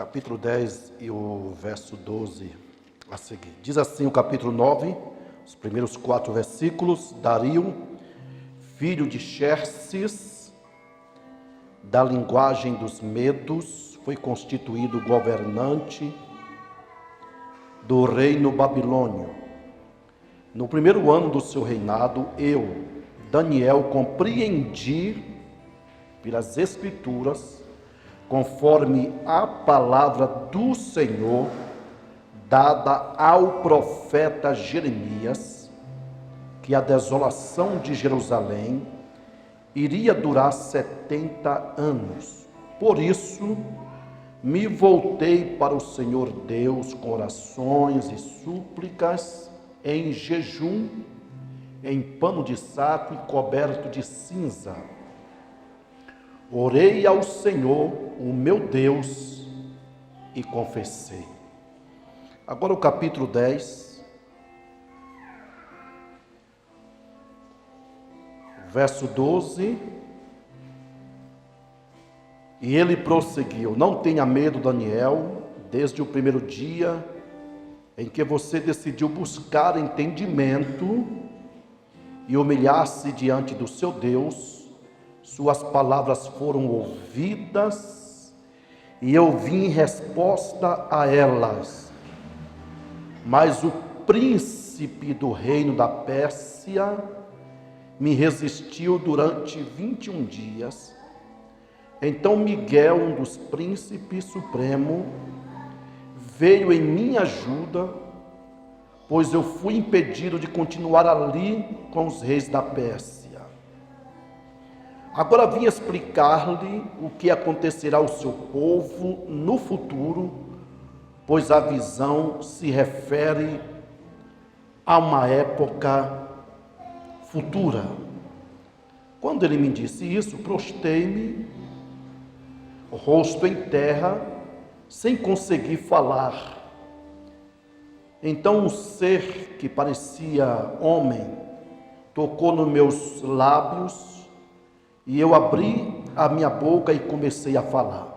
capítulo 10 e o verso 12 a seguir. Diz assim o capítulo 9, os primeiros 4 versículos. Dario, filho de Xerxes, da linguagem dos medos, foi constituído governante do reino babilônio. No primeiro ano do seu reinado, eu, Daniel, compreendi pelas Escrituras, conforme a palavra do Senhor, dada ao profeta Jeremias, que a desolação de Jerusalém iria durar 70 anos. Por isso, me voltei para o Senhor Deus com orações e súplicas, em jejum, em pano de saco e coberto de cinza. Orei ao Senhor, o meu Deus, e confessei. Agora o capítulo 10, verso 12. E ele prosseguiu: não tenha medo, Daniel, desde o primeiro dia em que você decidiu buscar entendimento e humilhar-se diante do seu Deus, suas palavras foram ouvidas e eu vim em resposta a elas. Mas o príncipe do reino da Pérsia me resistiu durante 21 dias. Então Miguel, um dos príncipes supremos, veio em minha ajuda, pois eu fui impedido de continuar ali com os reis da Pérsia. Agora vim explicar-lhe o que acontecerá ao seu povo no futuro, pois a visão se refere a uma época futura. Quando ele me disse isso, prostei-me, rosto em terra, sem conseguir falar. Então um ser que parecia homem tocou nos meus lábios e eu abri a minha boca e comecei a falar.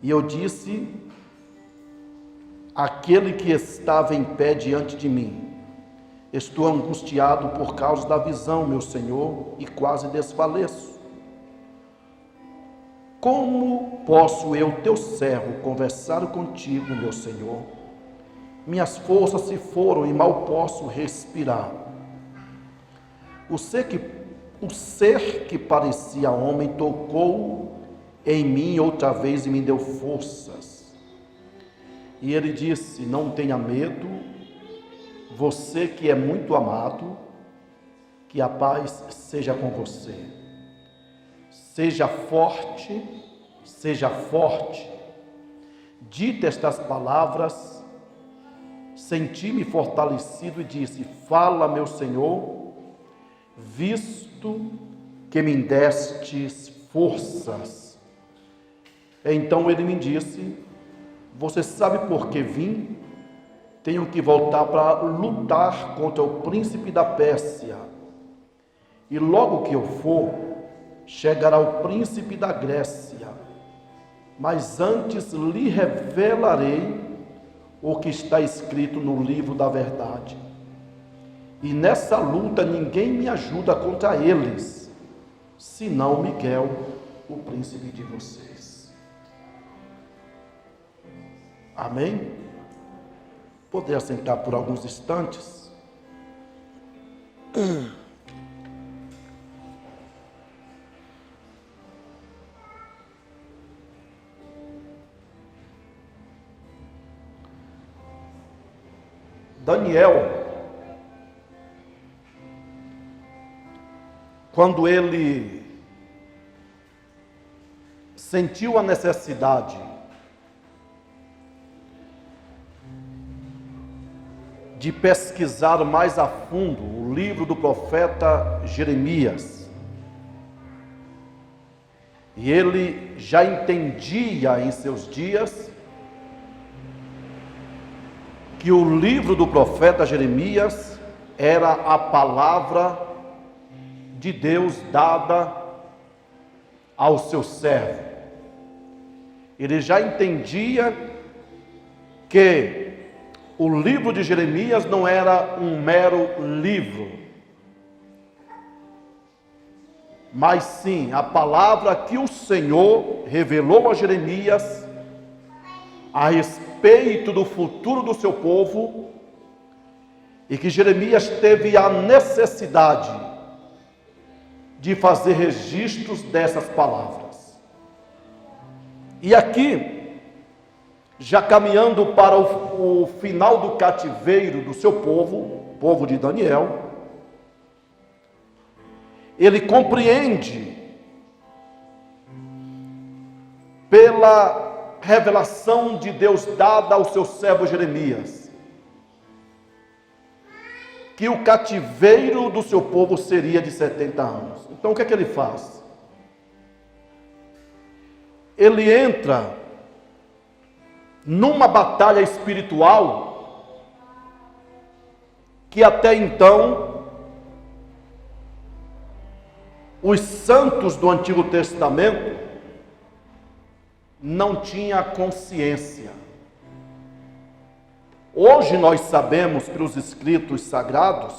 E eu disse àquele que estava em pé diante de mim: estou angustiado por causa da visão, meu Senhor, e quase desfaleço. Como posso eu, teu servo, conversar contigo, meu Senhor? Minhas forças se foram e mal posso respirar. O ser que parecia homem tocou em mim outra vez e me deu forças. E ele disse: não tenha medo, você que é muito amado, que a paz seja com você. Seja forte, seja forte. Dita estas palavras, senti-me fortalecido e disse: fala, meu Senhor, visto que me destes forças. Então ele me disse: você sabe por que vim? Tenho que voltar para lutar contra o príncipe da Pérsia. E logo que eu for, chegará o príncipe da Grécia. Mas antes lhe revelarei o que está escrito no livro da verdade. E nessa luta ninguém me ajuda contra eles, senão Miguel, o príncipe de vocês. Amém? Poder assentar por alguns instantes. Daniel, quando ele sentiu a necessidade de pesquisar mais a fundo o livro do profeta Jeremias, e ele já entendia em seus dias que o livro do profeta Jeremias era a palavra de Deus dada ao seu servo. ele já entendia que o livro de Jeremias não era um mero livro, mas sim a palavra que o Senhor revelou a Jeremias a respeito do futuro do seu povo, e que Jeremias teve a necessidade de fazer registros dessas palavras. E aqui, já caminhando para o final do cativeiro do seu povo, povo de Daniel, ele compreende, pela revelação de Deus dada ao seu servo Jeremias, que o cativeiro do seu povo seria de 70 anos. Então o que é que ele faz? Ele entra numa batalha espiritual que até então os santos do Antigo Testamento não tinham consciência. Hoje nós sabemos pelos escritos sagrados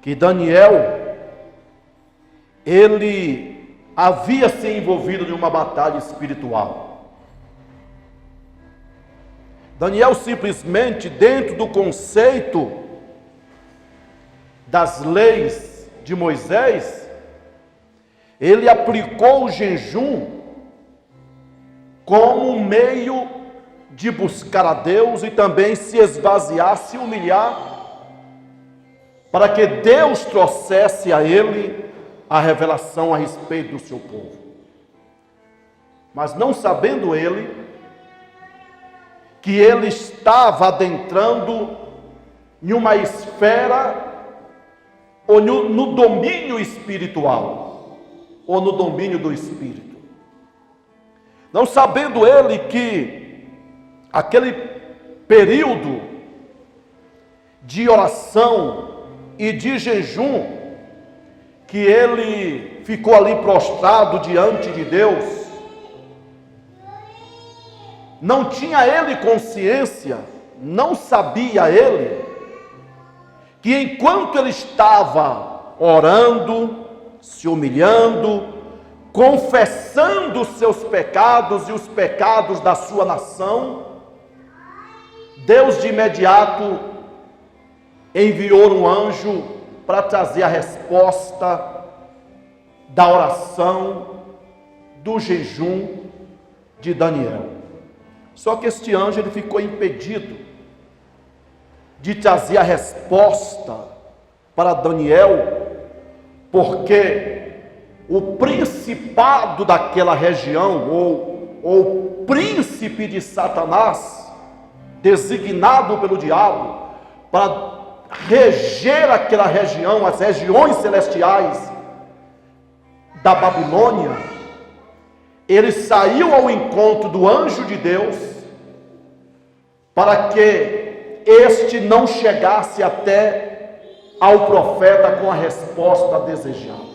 que Daniel, ele havia se envolvido em uma batalha espiritual. Daniel simplesmente, dentro do conceito das leis de Moisés, ele aplicou o jejum como um meio de buscar a Deus e também se esvaziar, se humilhar, para que Deus trouxesse a ele a revelação a respeito do seu povo. Mas não sabendo ele que ele estava adentrando em uma esfera ou no domínio espiritual, ou no domínio do Espírito. Não sabendo ele que aquele período de oração e de jejum, que ele ficou ali prostrado diante de Deus, não tinha ele consciência, não sabia ele, que enquanto ele estava orando, se humilhando, confessando os seus pecados e os pecados da sua nação, Deus de imediato enviou um anjo para trazer a resposta da oração, do jejum de Daniel. Só que este anjo ele ficou impedido de trazer a resposta para Daniel, porque o principado daquela região, ou o príncipe de Satanás, designado pelo diabo para reger aquela região, as regiões celestiais da Babilônia, ele saiu ao encontro do anjo de Deus para que este não chegasse até ao profeta com a resposta desejada.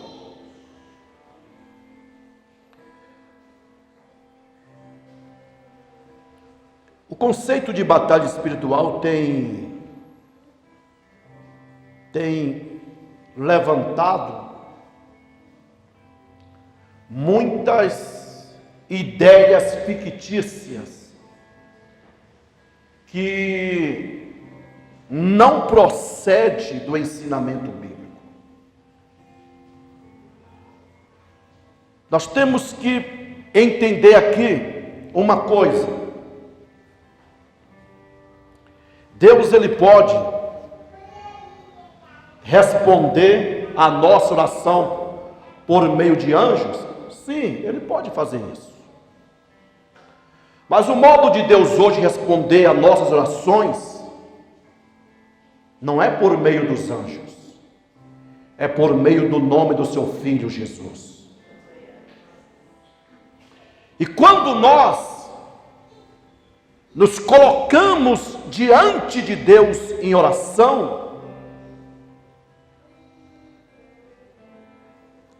O conceito de batalha espiritual tem levantado muitas ideias fictícias que não procede do ensinamento bíblico. Nós temos que entender aqui uma coisa. Deus ele pode responder a nossa oração por meio de anjos? Sim, ele pode fazer isso. Mas o modo de Deus hoje responder a nossas orações não é por meio dos anjos, é por meio do nome do seu Filho Jesus. E quando nós nos colocamos diante de Deus em oração,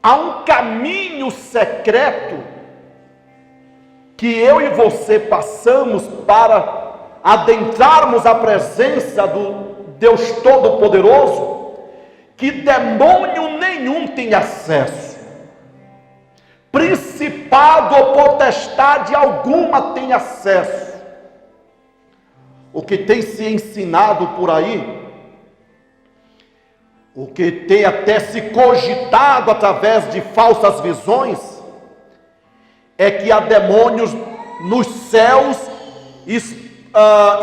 há um caminho secreto que eu e você passamos para adentrarmos a presença do Deus Todo-Poderoso, que demônio nenhum tem acesso, principado ou potestade alguma tem acesso. O que tem se ensinado por aí, o que tem até se cogitado através de falsas visões, é que há demônios nos céus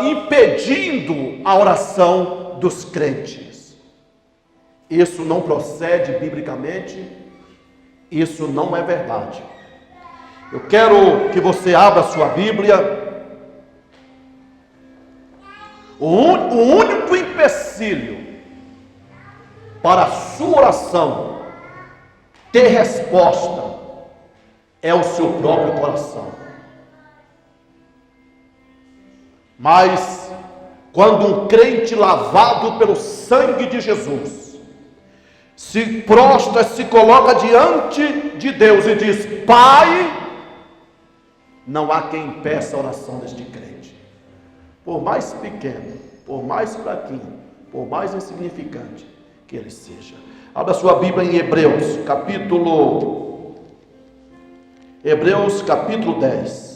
impedindo a oração dos crentes. Isso não procede biblicamente, isso não é verdade. Eu quero que você abra a sua Bíblia. O único empecilho para a sua oração ter resposta é o seu próprio coração. Mas quando um crente lavado pelo sangue de Jesus se prostra, se coloca diante de Deus e diz: Pai, não há quem impeça a oração deste crente, por mais pequeno, por mais fraquinho, por mais insignificante que ele seja. Abra sua Bíblia em Hebreus capítulo 10.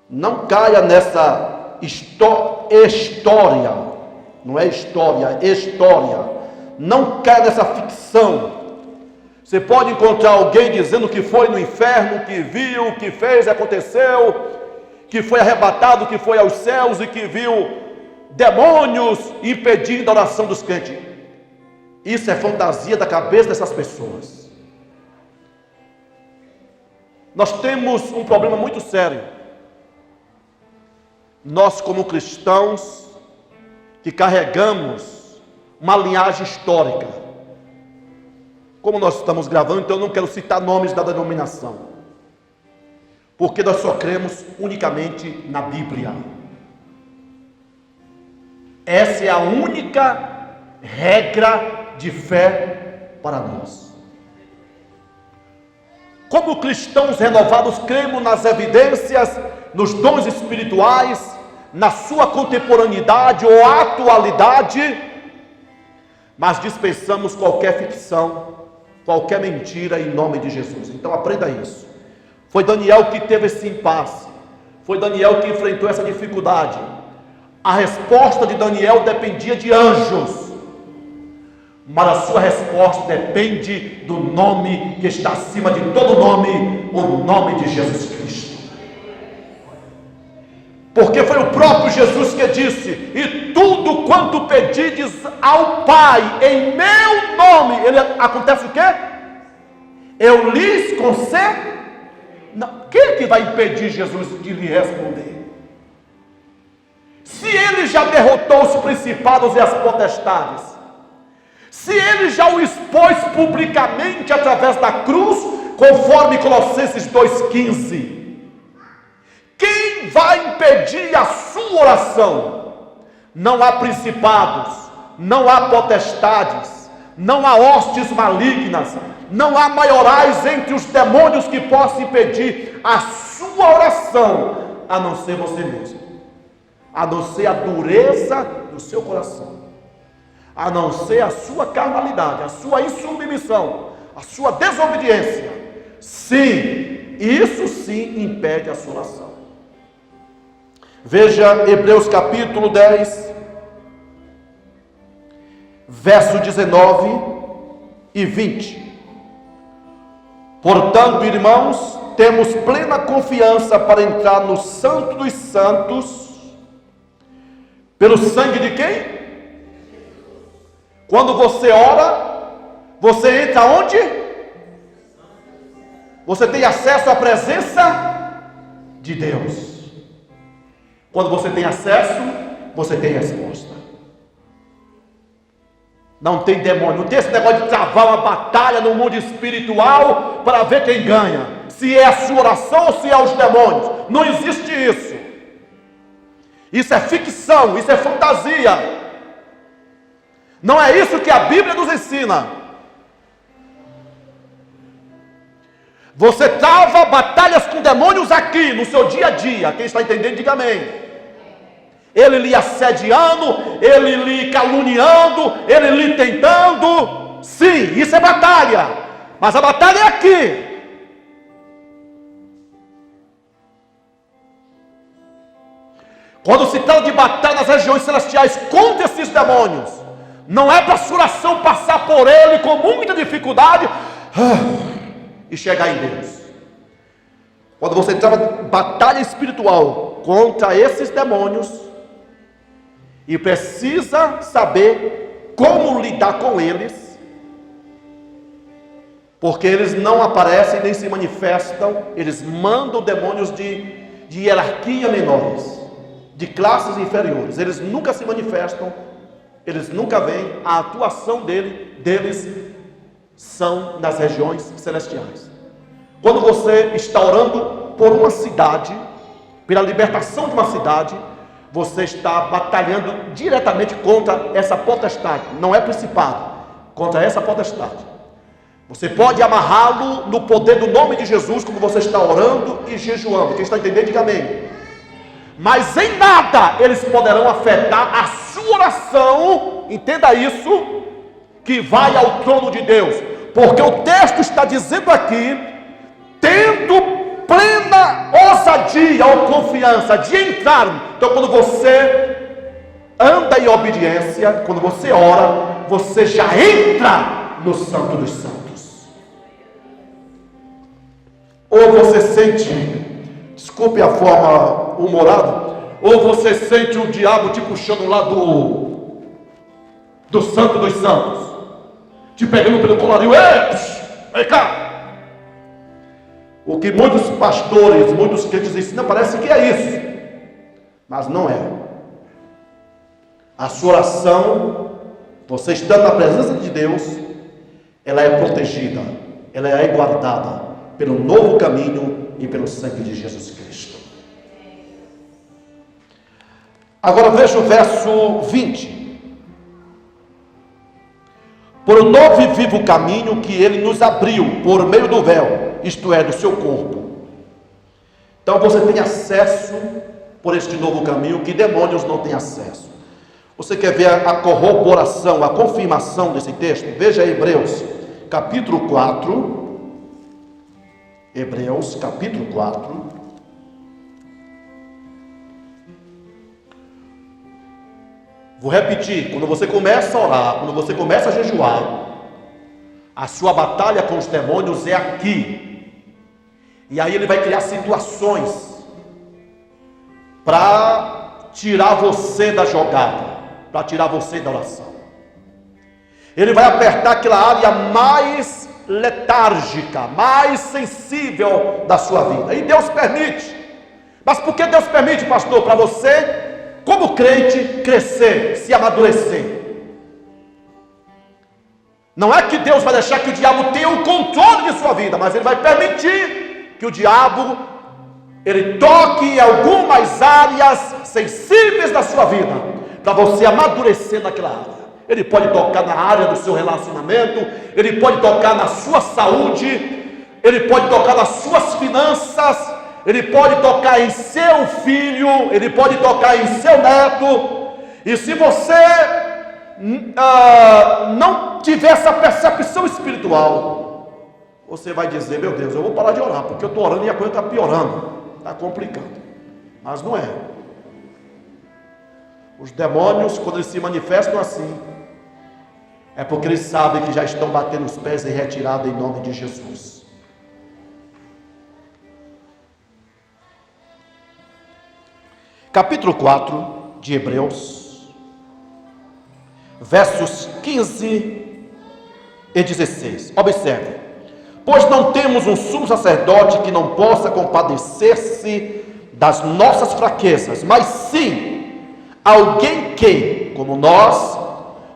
Não caia nessa história, não é história, é história. Não caia nessa ficção. Você pode encontrar alguém dizendo que foi no inferno, que viu, que fez, aconteceu, que foi arrebatado, que foi aos céus e que viu demônios impedindo a oração dos crentes. Isso é fantasia da cabeça dessas pessoas. Nós temos um problema muito sério. Nós, como cristãos, que carregamos uma linhagem histórica. Como nós estamos gravando, então eu não quero citar nomes da denominação, porque nós só cremos unicamente na Bíblia. Essa é a única regra de fé para nós. Como cristãos renovados, cremos nas evidências, nos dons espirituais, na sua contemporaneidade ou atualidade, mas dispensamos qualquer ficção, qualquer mentira em nome de Jesus. Então aprenda isso. Foi Daniel que teve esse impasse, foi Daniel que enfrentou essa dificuldade. A resposta de Daniel dependia de anjos, mas a sua resposta depende do nome que está acima de todo nome, o nome de Jesus Cristo. Porque foi o próprio Jesus que disse: e tudo quanto pedides ao Pai em meu nome, acontece o quê? Eu lhes concedo. Quem é que vai impedir Jesus de lhe responder? Se ele já derrotou os principados e as potestades, se ele já o expôs publicamente através da cruz, conforme Colossenses 2,15, quem vai impedir a sua oração? Não há principados, não há potestades, não há hostes malignas, não há maiorais entre os demônios que possam impedir a sua oração, a não ser você mesmo, a não ser a dureza do seu coração, a não ser a sua carnalidade, a sua insubmissão, a sua desobediência. Sim, isso sim impede a sua oração. Veja Hebreus capítulo 10, verso 19 e 20. Portanto, irmãos, temos plena confiança para entrar no Santo dos Santos, pelo sangue de quem? Quando você ora, você entra onde? Você tem acesso à presença de Deus. Quando você tem acesso, você tem resposta. Não tem demônio, não tem esse negócio de travar uma batalha no mundo espiritual para ver quem ganha, se é a sua oração ou se é os demônios. Não existe isso. Isso é ficção, isso é fantasia. Não é isso que a Bíblia nos ensina. Você trava batalhas com demônios aqui, no seu dia a dia. Quem está entendendo, diga amém. Ele lhe assediando, ele lhe caluniando, ele lhe tentando. Sim, isso é batalha. Mas a batalha é aqui. Quando se trata de batalha nas regiões celestiais contra esses demônios, não é para a sua oração passar por ele com muita dificuldade e chegar em Deus. Quando você trava batalha espiritual contra esses demônios e precisa saber como lidar com eles, porque eles não aparecem nem se manifestam, eles mandam demônios de hierarquia menores, de classes inferiores. Eles nunca se manifestam, eles nunca vêm. A atuação deles são nas regiões celestiais. Quando você está orando por uma cidade, pela libertação de uma cidade, você está batalhando diretamente contra essa potestade. Não é principado, contra essa potestade. Você pode amarrá-lo no poder do nome de Jesus, como você está orando e jejuando. Quem está entendendo, diga amém. Mas em nada eles poderão afetar a sua oração, entenda isso, que vai ao trono de Deus. Porque o texto está dizendo aqui, tendo plena ousadia ou confiança de entrar. Então quando você anda em obediência, quando você ora, você já entra no Santo dos Santos. Ou você sente, desculpe a forma humorada, ou você sente o diabo te puxando lá do Santo dos Santos, te pegando pelo colarinho, vem cá. O que muitos pastores, muitos crentes ensinam, parece que é isso, mas não é. A sua oração, você estando na presença de Deus, ela é protegida, ela é guardada pelo novo caminho e pelo sangue de Jesus Cristo. Agora veja o verso 20. Por um novo e vivo caminho que ele nos abriu por meio do véu, isto é, do seu corpo. Então você tem acesso por este novo caminho que demônios não têm acesso. Você quer ver a corroboração, a confirmação desse texto? Veja Hebreus capítulo 4. Hebreus capítulo 4. Vou repetir, quando você começa a orar, quando você começa a jejuar, a sua batalha com os demônios é aqui. E aí ele vai criar situações para tirar você da jogada, para tirar você da oração. Ele vai apertar aquela área mais letárgica, mais sensível da sua vida. E Deus permite. Mas por que Deus permite, pastor? Para você, como crente, crescer, se amadurecer. Não é que Deus vai deixar que o diabo tenha o controle de sua vida, mas ele vai permitir que o diabo ele toque em algumas áreas sensíveis da sua vida, para você amadurecer naquela área. Ele pode tocar na área do seu relacionamento, ele pode tocar na sua saúde, ele pode tocar nas suas finanças, ele pode tocar em seu filho, ele pode tocar em seu neto. E se você não tiver essa percepção espiritual, você vai dizer, meu Deus, eu vou parar de orar, porque eu estou orando e a coisa está piorando, está complicando. Mas não é. Os demônios, quando eles se manifestam assim, é porque eles sabem que já estão batendo os pés em retirada em nome de Jesus. Capítulo 4 de Hebreus, versos 15 e 16. Observe. Pois não temos um sumo sacerdote que não possa compadecer-se das nossas fraquezas, mas sim alguém que, como nós,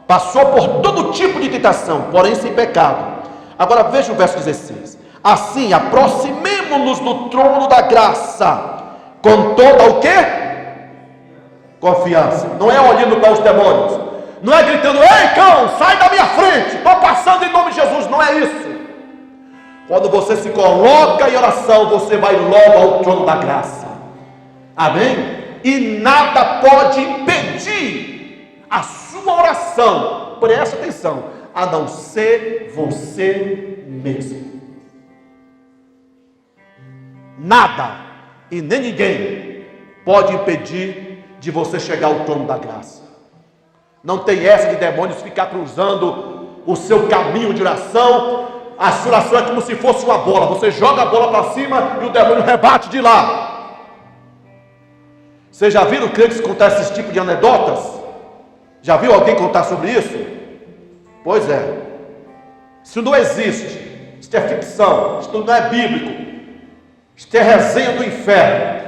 passou por todo tipo de tentação, porém sem pecado. Agora veja o verso 16. Assim, aproximemo-nos do trono da graça, com toda o quê? Confiança. Não é olhando para os demônios, não é gritando, ei cão, sai da minha frente, estou passando em nome de Jesus. Não é isso. Quando você se coloca em oração, você vai logo ao trono da graça. Amém? E nada pode impedir a sua oração, preste atenção, a não ser você mesmo. Nada e nem ninguém pode impedir de você chegar ao trono da graça. Não tem essa de demônios ficar cruzando o seu caminho de oração. A sua oração é como se fosse uma bola. Você joga a bola para cima e o demônio rebate de lá. Vocês já viram crentes contar esse tipo de anedotas? Já viu alguém contar sobre isso? Pois é. Isso não existe. Isso é ficção. Isso não é bíblico. Isso é resenha do inferno.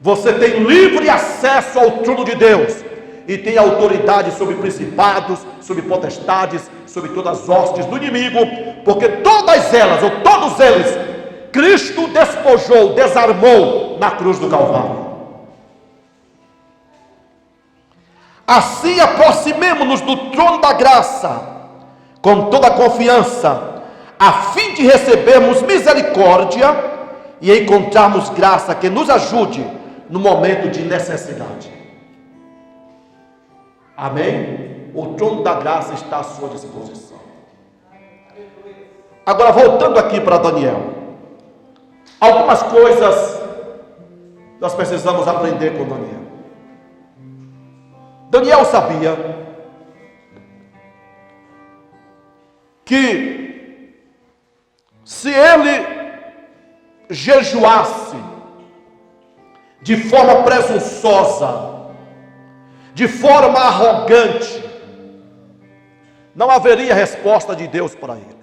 Você tem livre acesso ao trono de Deus e tem autoridade sobre principados, sobre potestades, sobre todas as hostes do inimigo, porque todas elas, ou todos eles, Cristo despojou, desarmou na cruz do Calvário. Assim aproximemo-nos do trono da graça com toda a confiança, a fim de recebermos misericórdia e encontrarmos graça que nos ajude no momento de necessidade. Amém? O trono da graça está à sua disposição. Agora, voltando aqui para Daniel, algumas coisas nós precisamos aprender com Daniel. Daniel sabia que se ele jejuasse de forma presunçosa, de forma arrogante, não haveria resposta de Deus para ele.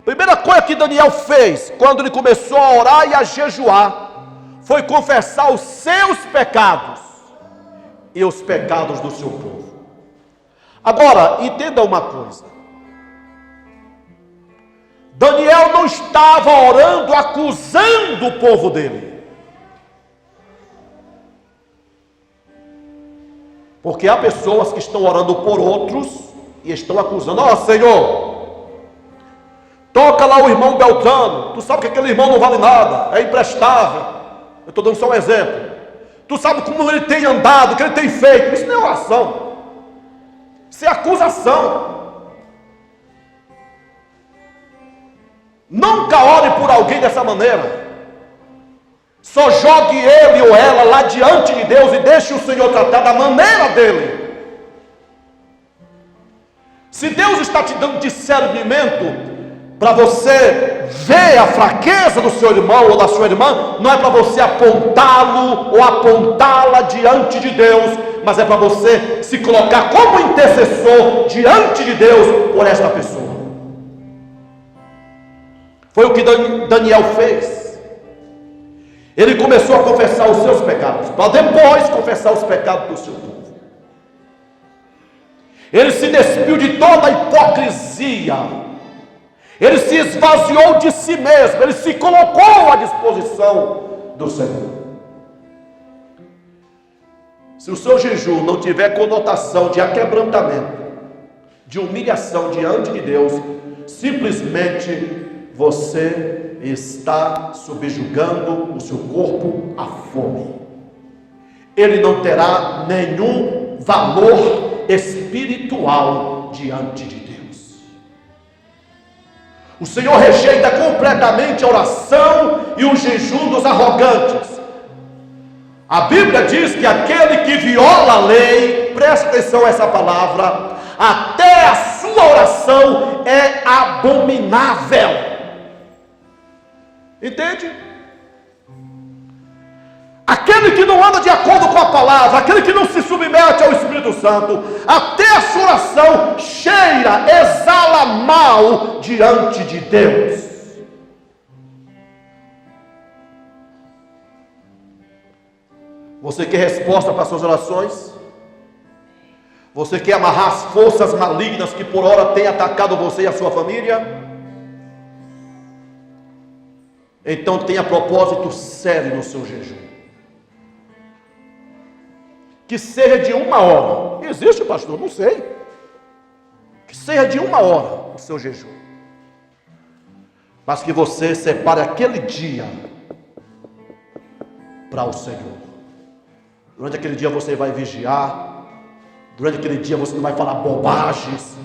Primeira coisa que Daniel fez quando ele começou a orar e a jejuar foi confessar os seus pecados e os pecados do seu povo. Agora, entenda uma coisa. Daniel não estava orando acusando o povo dele. Porque há pessoas que estão orando por outros e estão acusando. Ó, Senhor, toca lá o irmão Beltrano. Tu sabe que aquele irmão não vale nada, é imprestável. Eu estou dando só um exemplo. Tu sabe como ele tem andado, o que ele tem feito. Isso não é oração. Isso é acusação. Nunca ore por alguém dessa maneira. Só jogue ele ou ela lá diante de Deus e deixe o Senhor tratar da maneira dele. Se Deus está te dando discernimento para você ver a fraqueza do seu irmão ou da sua irmã, não é para você apontá-lo ou apontá-la diante de Deus, mas é para você se colocar como intercessor diante de Deus por esta pessoa. Foi o que Daniel fez. Ele começou a confessar os seus pecados, para depois confessar os pecados do seu povo. Ele se despiu de toda a hipocrisia. Ele se esvaziou de si mesmo. Ele se colocou à disposição do Senhor. Se o seu jejum não tiver conotação de aquebrantamento, de humilhação diante de Deus, simplesmente você está subjugando o seu corpo à fome. Ele não terá nenhum valor espiritual diante de Deus. O Senhor rejeita completamente a oração e o jejum dos arrogantes. A Bíblia diz que aquele que viola a lei, preste atenção a essa palavra, até a sua oração é abominável. Entende? Aquele que não anda de acordo com a palavra, aquele que não se submete ao Espírito Santo, até a sua oração cheira, exala mal diante de Deus. Você quer resposta para suas orações? Você quer amarrar as forças malignas que por hora têm atacado você e a sua família? Então tenha propósito sério no seu jejum. Que seja de 1 hora. Existe, pastor? Não sei. Que seja de 1 hora o seu jejum. mas que você separe aquele dia para o Senhor. Durante aquele dia você vai vigiar, durante aquele dia você não vai falar bobagens,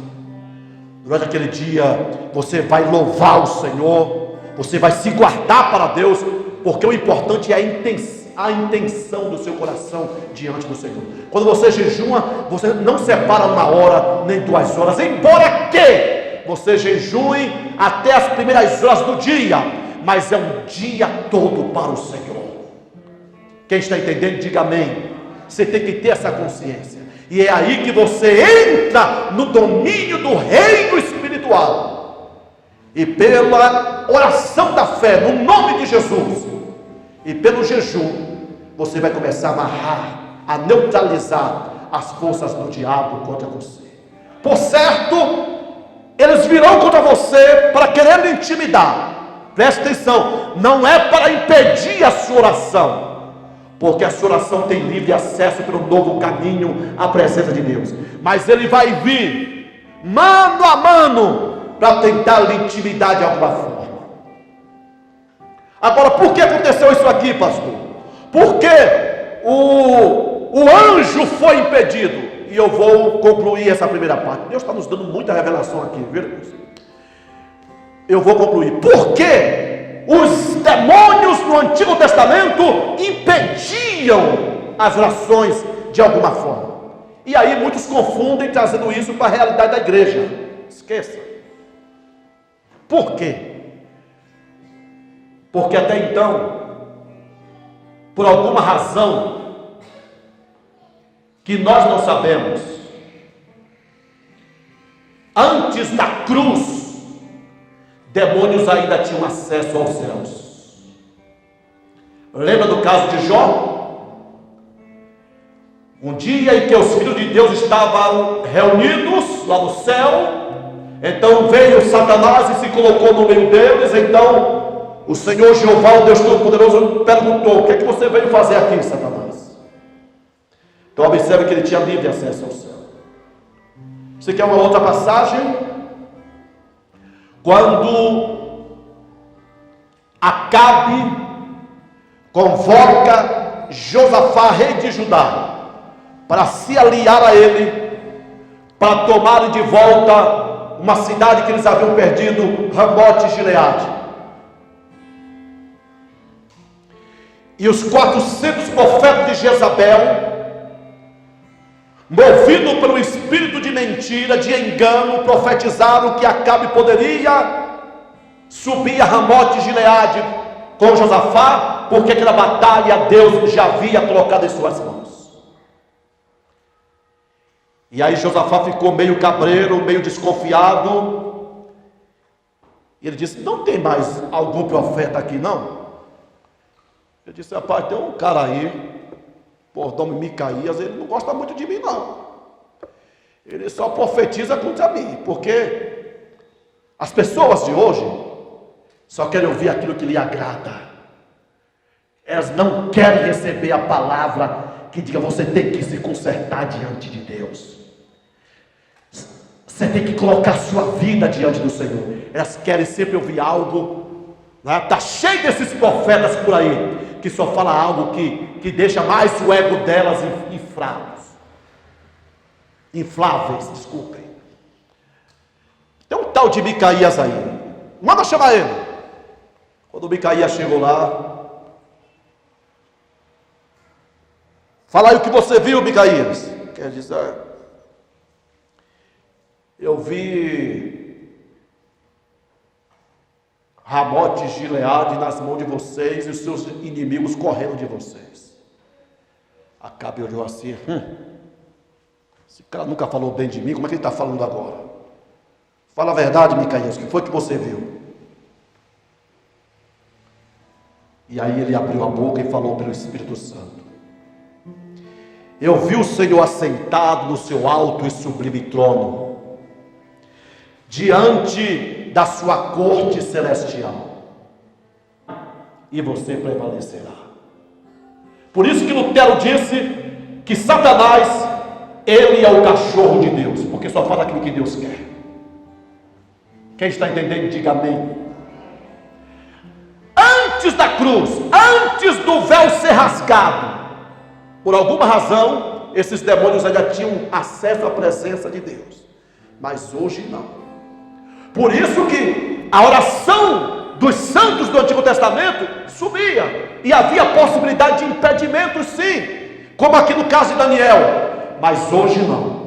durante aquele dia você vai louvar o Senhor, você vai se guardar para Deus, porque o importante é a intenção do seu coração diante do Senhor. Quando você jejua, você não separa 1 hora nem 2 horas, embora que você jejue até as primeiras horas do dia, mas é um dia todo para o Senhor. Quem está entendendo, diga amém. Você tem que ter essa consciência, e é aí que você entra no domínio do reino espiritual, e pela oração da fé, no nome de Jesus, e pelo jejum, você vai começar a amarrar, a neutralizar as forças do diabo contra você. Por certo, eles virão contra você para querer lhe intimidar. Preste atenção, não é para impedir a sua oração, porque a sua oração tem livre acesso pelo novo caminho à presença de Deus, mas ele vai vir mano a mano para tentar lhe intimidar de alguma forma. Agora, por que aconteceu isso aqui, pastor? Porque o anjo foi impedido. E eu vou concluir essa primeira parte. Deus está nos dando muita revelação aqui, viu, Deus? Eu vou concluir. Por que os demônios no Antigo Testamento impediam as orações de alguma forma? E aí muitos confundem, trazendo isso para a realidade da igreja. Esqueça. Por quê? Porque até então, por alguma razão que nós não sabemos, antes da cruz, demônios ainda tinham acesso aos céus. Lembra do caso de Jó? Um dia em que os filhos de Deus estavam reunidos lá no céu, então veio Satanás e se colocou no meio deles. Então o Senhor Jeová, o Deus Todo-Poderoso, perguntou: o que é que você veio fazer aqui, Satanás? Então observe que ele tinha livre acesso ao céu. Você quer uma outra passagem? Quando Acabe convoca Josafá, rei de Judá, para se aliar a ele, para tomarem de volta uma cidade que eles haviam perdido, Ramote e Gileade. E os 400 profetas de Jezabel, movido pelo espírito de mentira, de engano, profetizaram que Acabe poderia subir a Ramote e Gileade com Josafá, porque aquela batalha Deus já havia colocado em suas mãos. E aí Josafá ficou meio cabreiro, meio desconfiado, e ele disse: não tem mais algum profeta aqui não? Ele disse: rapaz, tem um cara aí, por nome Micaías, ele não gosta muito de mim não, ele só profetiza contra mim, porque as pessoas de hoje só querem ouvir aquilo que lhe agrada, elas não querem receber a palavra que diga: você tem que se consertar diante de Deus, você tem que colocar sua vida diante do Senhor. Elas querem sempre ouvir algo, está cheio desses profetas por aí, que só fala algo que deixa mais o ego delas infláveis, desculpem. Tem um tal de Micaías aí, manda chamar ele. Quando o Micaías chegou lá: fala aí o que você viu, Micaías. Quer dizer, eu vi Ramote e Gileade nas mãos de vocês e os seus inimigos correndo de vocês. Acabe olhou assim: esse cara nunca falou bem de mim, como é que ele está falando agora? Fala a verdade, Micaías, o que foi que você viu? E aí ele abriu a boca e falou pelo Espírito Santo: eu vi o Senhor assentado no seu alto e sublime trono, diante da sua corte celestial, e você prevalecerá. Por isso que Lutero disse que Satanás, ele é o cachorro de Deus, porque só fala aquilo que Deus quer. Quem está entendendo, diga amém. antes da cruz, antes do véu ser rasgado, por alguma razão, esses demônios ainda tinham acesso à presença de Deus, mas hoje não. Por isso que a oração dos santos do Antigo Testamento subia, e havia possibilidade de impedimentos, sim, como aqui no caso de Daniel, mas hoje não.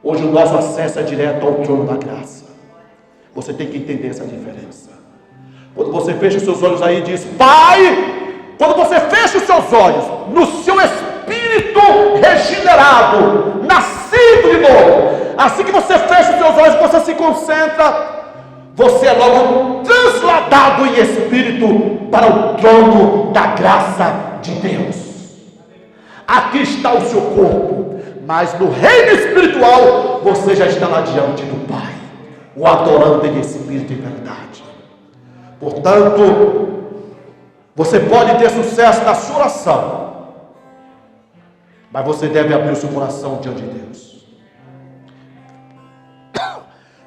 Hoje o nosso acesso é direto ao trono da graça. Você tem que entender essa diferença. Quando você fecha os seus olhos aí e diz: Pai, quando você fecha os seus olhos, no seu espírito regenerado, nascido de novo, assim que você fecha os seus olhos, você se concentra, você é logo transladado em espírito para o trono da graça de Deus. Aqui está o seu corpo, mas no reino espiritual você já está lá diante do Pai, o adorando em espírito e verdade. Portanto, você pode ter sucesso na sua oração, mas você deve abrir o seu coração diante de Deus.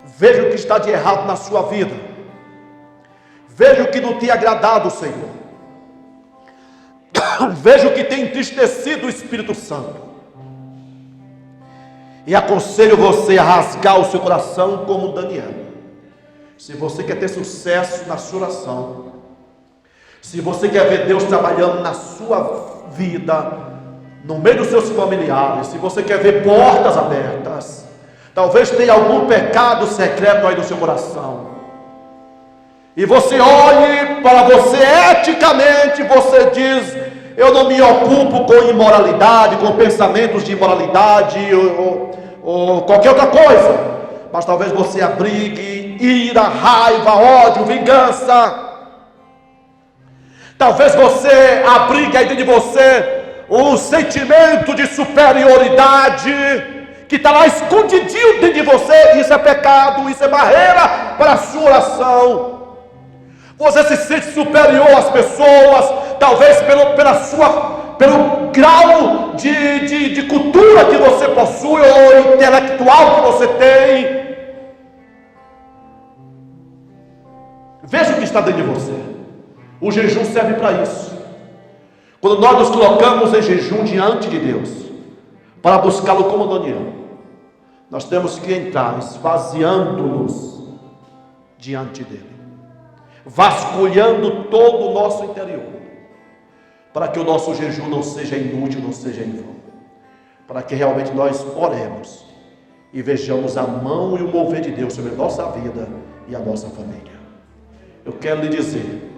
Veja o que está de errado na sua vida, veja o que não tem agradado o Senhor, veja o que tem entristecido o Espírito Santo, e aconselho você a rasgar o seu coração como Daniel. Se você quer ter sucesso na sua oração, se você quer ver Deus trabalhando na sua vida, no meio dos seus familiares, se você quer ver portas abertas, talvez tenha algum pecado secreto aí no seu coração, e você olhe para você eticamente, você diz: eu não me ocupo com imoralidade, com pensamentos de imoralidade ou qualquer outra coisa, mas talvez você abrigue ira, raiva, ódio, vingança. Talvez você abrigue aí dentro de você um sentimento de superioridade que está lá escondidinho dentro de você. Isso é pecado, isso é barreira para a sua oração. Você se sente superior às pessoas, talvez pelo grau de cultura que você possui, ou intelectual que você tem. Veja o que está dentro de você. O jejum serve para isso. Quando nós nos colocamos em jejum diante de Deus, para buscá-lo como Daniel, nós temos que entrar esvaziando-nos diante dele, vasculhando todo o nosso interior, para que o nosso jejum não seja inútil, não seja em vão, para que realmente nós oremos e vejamos a mão e o mover de Deus sobre a nossa vida e a nossa família. Eu quero lhe dizer,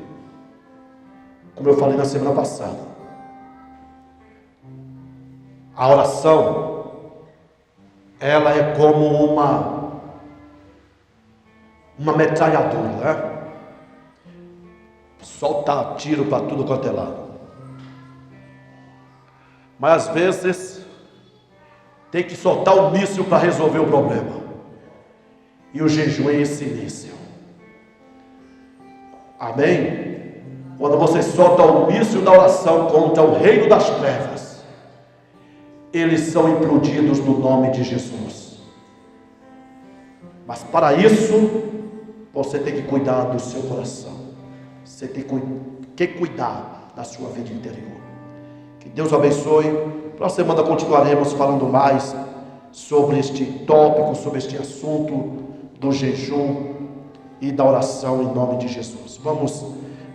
como eu falei na semana passada, a oração, ela é como uma metralhadora, né? Soltar tiro para tudo quanto é lado. Mas às vezes tem que soltar o míssil para resolver o problema. E o jejum é esse míssil. Amém? Quando você solta o míssil da oração contra o reino das trevas, eles são implodidos no nome de Jesus. Mas para isso, você tem que cuidar do seu coração. Você tem que cuidar da sua vida interior. Que Deus abençoe. Próxima semana continuaremos falando mais sobre este tópico, sobre este assunto do jejum e da oração em nome de Jesus. Vamos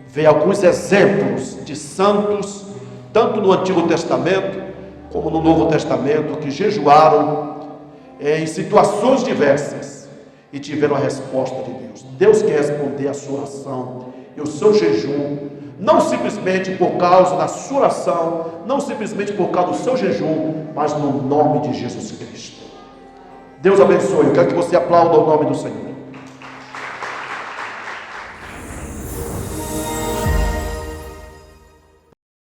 ver alguns exemplos de santos, tanto no Antigo Testamento como no Novo Testamento, que jejuaram em situações diversas e tiveram a resposta de Deus. Deus quer responder a sua oração e o seu jejum, não simplesmente por causa da sua oração, não simplesmente por causa do seu jejum, mas no nome de Jesus Cristo. Deus abençoe. Eu quero que você aplaude o nome do Senhor.